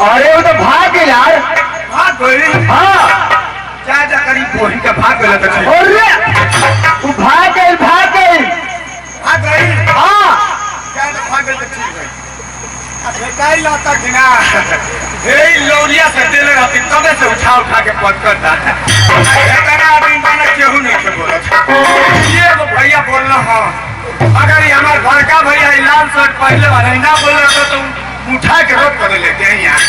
अरे वो तो भाग गए यार। भाग गए? हाँ जा जा करी बोही का भाग गए तो ठीक। अरे वो भाग गए भाग गई? हाँ जा जा भाग गए तो ठीक है। अरे काई लाता कि ना हे लौरिया से दिल रहती तबे से उठा के पद करता है। इतना आदमी माना केहू नहीं के बोला। ये तो भैया बोलना हाँ अगर ये हमारे घर का भैया लाल शर्ट पहले वाला ना बोल रहा तो उठा के रोक कर लेते हैं यहाँ।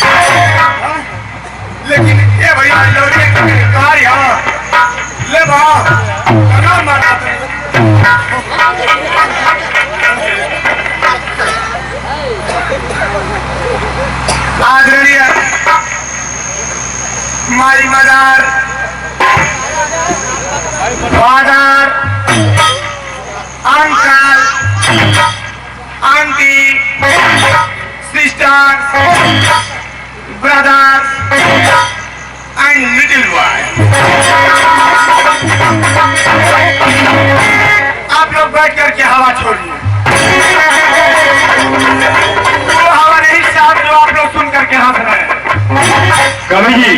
लेकिन ये भैया लौरिया की कार यहाँ ले बा मारा आदरणीय my mother father uncle aunty sisters brothers and little boy, आप लोग बैठ करके हवा छोड़िए। वो हवा नहीं साहब जो आप लोग सुन करके हंस रहे हैं। कवि जी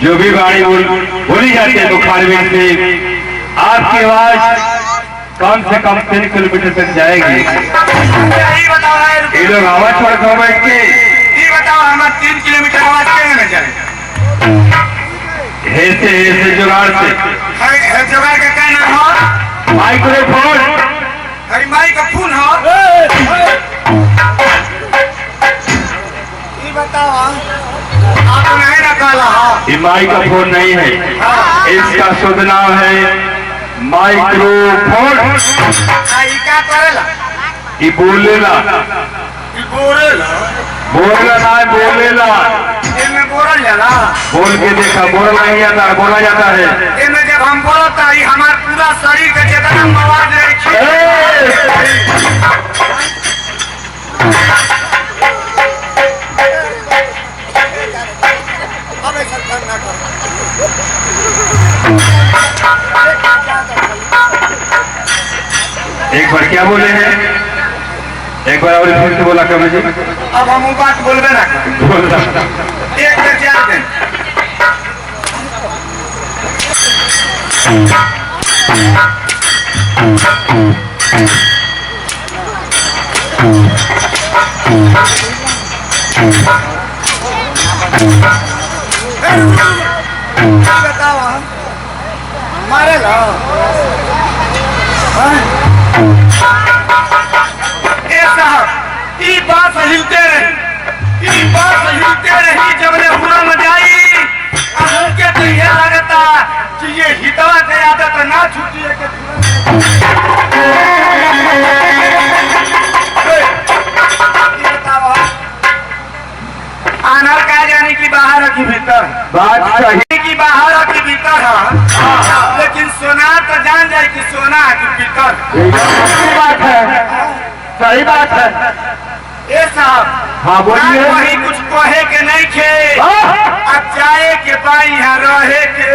जो भी वाणी बोली जाती है बुखार में से आपकी आवाज कम से कम 3 किलोमीटर तक जाएगी। यही बताओ ये लोग आवाज छोड़ कर बैठ के ये बताओ हमारे 3 किलोमीटर आवाज कैसे न जाए? ऐसे जुगाड़ से जुगाड़ का क्या नाम हो? माइक्रोफोन। अरे माइक का फोन हो? ये बताओ आप नहीं ना काला हो? ये माइक्रोफोन नहीं है, इसका शुद्ध नाम है माइक्रोफोन। ये क्या करेला? ये बोलेला। ये बोलेला? बोलना ना है बोलेला। इनमें बोला जाला? बोल के देखा बोलना नहीं आता है, बोला जाता है। इनमें जब हम बोलता है हमारे पूरा शरीर का जितना मवाद एक बार क्या बोले हैं? एक बार और फिर से बोला कभी जी। अब हम वो बात बोलबे ना बोलता एक बार चार दिन बताओ मारे लो साहब बात हिलते रही जब ने पूरा मजाई हमके तो ये लगता कि ये हितवा के आदत ना छूटी है कि आनर का जाने की बाहर की भीतर बात सही की बाहर की भीतर है, लेकिन सोना तो जान जाए कि सोना की भीतर। सही बात है, सही बात है। ए साहब हाँ बोलिए। वही कुछ कहे के नहीं खे अब जाए के पाई यहाँ रहे के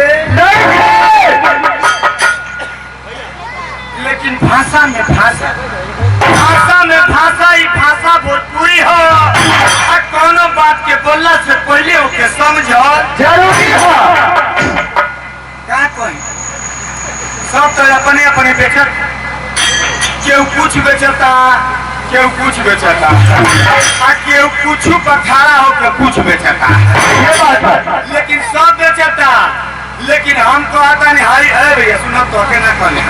लेकिन भाषा में भाषा ही भाषा भोजपुरी हो। कोनो बात के बोलने से पहले ओके समझो जरूरी है। क्या कोई सब तो अपने अपने बेचत केहू कुछ बेचता केहू कुछ बेचता आ केहू कुछ पर खड़ा होकर कुछ बेचता। ये बात है। लेकिन सब बेचता लेकिन हम तो आता नहीं हारी है भैया सुनो तो के ना कहने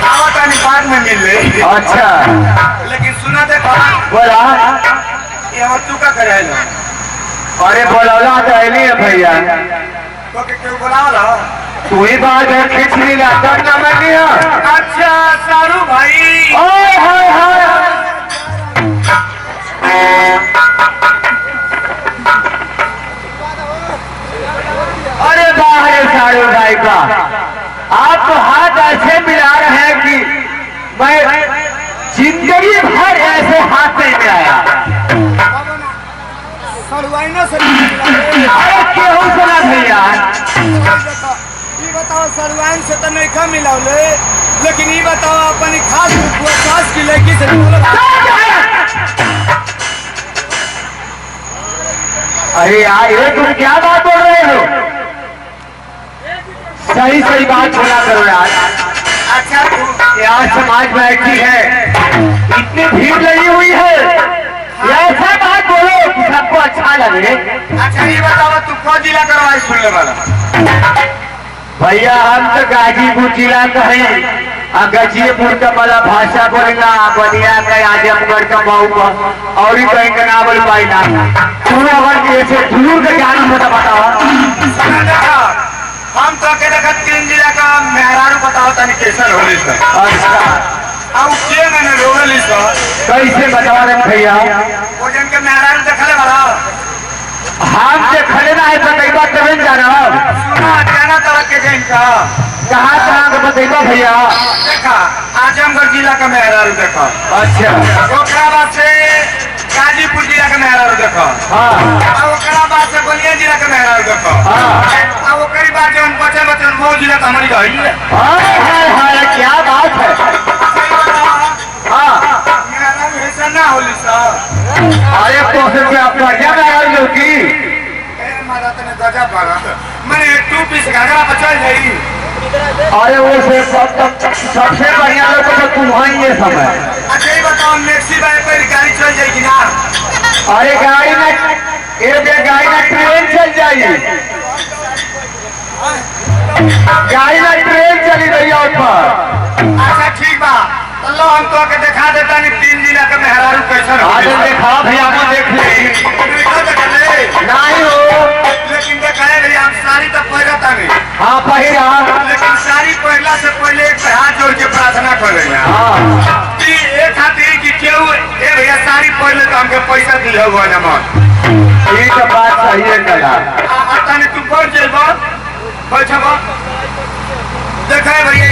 आवता नहीं बाद में मिल रही। अच्छा लेकिन सुना देखो बोला ये हम तू का करे लो। अरे बोला तो है भैया तो के क्यों बोला तू ही बात है खींच ली ना तब ना मैं लिया। अच्छा सारू भाई ओए हाय हाय अरे वाह ये सारू भाई का आप तो हाथ ऐसे मिला रहे हैं कि मैं जिंदगी भर ऐसे हाथ नहीं मिलाया। अरे क्यों सुना भैया बताओ सरवाइन से तो नहीं खा मिला लेकिन ये बताओ अपनी खास की लड़की से अरे यार ये तुम क्या बात बोल रहे हो? सही सही बात बोला करो यार। अच्छा तू यार समाज बैठी है, इतनी भीड़ लगी हुई है, ऐसा बात बोलो कि सबको अच्छा लगे। अच्छा ये बताओ तू कौन जिला करवाई सुनने वाला? भैया हम तो गाजीपुर जिला का है, गाजीपुर का वाला भाषा बोलेगा, बनिया का, आजमगढ़ का, मऊ का, और ही कहीं का ना बोल पाई ना। तुम अगर ऐसे दूर का ज्ञान होता बताओ। हम तो के देखा 3 जिला का मेहरारू बताओ तनी कैसे होली से। अच्छा अब के मैंने रोली से कैसे बता रहे भैया? वो जन के मेहरारू देखले वाला हम से खड़े ना है बतैबा तभी जाना। सुना जाना तरह के जन का कहाँ कहाँ का बतैबा भैया? देखा आजमगढ़ जिला का मेहरारू देखा। अच्छा ओकरा बाद से गाजीपुर जिला का मेहरारू देखा। हाँ ओकरा बाद से बलिया जिला का मेहरारू देखा। हाँ ओकरी बाद जौन बचे बचे मऊ जिला का हमारी गई है। हाय क्या बात है। हाँ मेहरारू ऐसा ना होली सा अरे तो क्या बढ़िया में लो की मारा तने गजा पारा मैंने 2 पीस घाघरा बचल जाई। अरे वो से सबसे बढ़िया लोग तो तुम्हारी ये समय। अच्छा ये बताओ मैक्सी बाइक पर गाड़ी चल जाएगी ना? अरे गाड़ी में एक गाड़ी में ट्रेन चल जाएगी, गाड़ी में ट्रेन चली रही है ऊपर। अच्छा ठीक बा लो हम तो के दिखा देता नहीं 3 जिला का मेहरारू कैसा आज देखा भैया को देख ले नहीं हो, लेकिन देखाए भैया हम साड़ी तो पहनता नहीं। हाँ पहिरा। लेकिन साड़ी पहनला से पहले एक हाथ जोड़ के प्रार्थना कर रहे हैं हाँ कि एक खातिर कि केहू ए भैया साड़ी पहले तो हमके पैसा दिया हुआ नमक। ये तो बात सही है कला। तनी तू बैठ जेबा बैठबा देखाए भैया